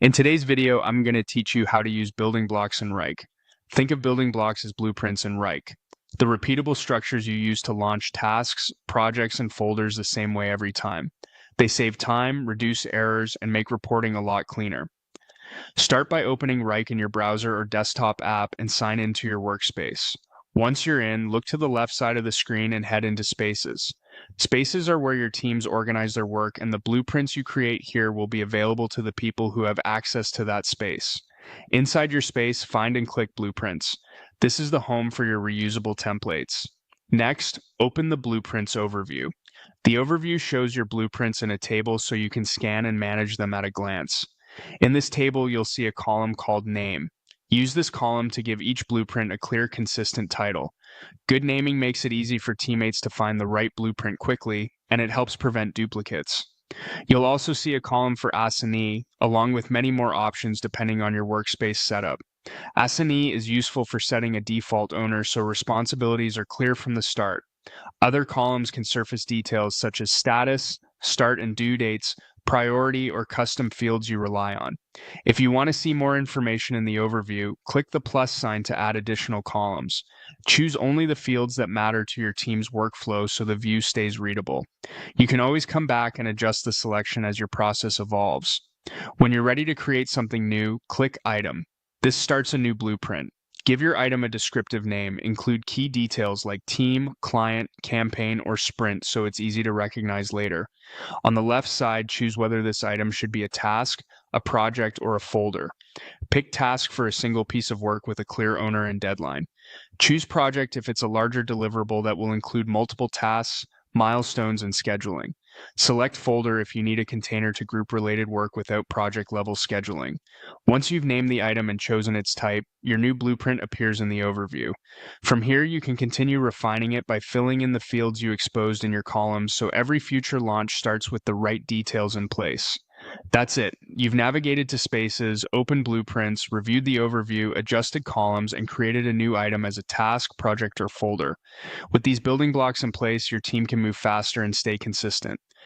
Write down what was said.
In today's video, I'm going to teach you how to use building blocks in Wrike. Think of building blocks as blueprints in Wrike, the repeatable structures you use to launch tasks, projects, and folders the same way every time. They save time, reduce errors, and make reporting a lot cleaner. Start by opening Wrike in your browser or desktop app and sign into your workspace. Once you're in, look to the left side of the screen and head into Spaces. Spaces are where your teams organize their work, and the blueprints you create here will be available to the people who have access to that space. Inside your space, find and click Blueprints. This is the home for your reusable templates. Next, open the Blueprints overview. The overview shows your blueprints in a table so you can scan and manage them at a glance. In this table, you'll see a column called Name. Use this column to give each blueprint a clear, consistent title. Good naming makes it easy for teammates to find the right blueprint quickly, and it helps prevent duplicates. You'll also see a column for assignee, along with many more options depending on your workspace setup. Assignee is useful for setting a default owner so responsibilities are clear from the start. Other columns can surface details such as status, start and due dates, priority, or custom fields you rely on. If you want to see more information in the overview, click the plus sign to add additional columns. Choose only the fields that matter to your team's workflow so the view stays readable. You can always come back and adjust the selection as your process evolves. When you're ready to create something new, click Item. This starts a new blueprint. Give your item a descriptive name. Include key details like team, client, campaign, or sprint so it's easy to recognize later. On the left side, choose whether this item should be a task, a project, or a folder. Pick task for a single piece of work with a clear owner and deadline. Choose project if it's a larger deliverable that will include multiple tasks, milestones, and scheduling. Select folder if you need a container to group related work without project level scheduling. Once you've named the item and chosen its type, your new blueprint appears in the overview. From here, you can continue refining it by filling in the fields you exposed in your columns so every future launch starts with the right details in place. That's it. You've navigated to Spaces, opened blueprints, reviewed the overview, adjusted columns, and created a new item as a task, project, or folder. With these building blocks in place, your team can move faster and stay consistent.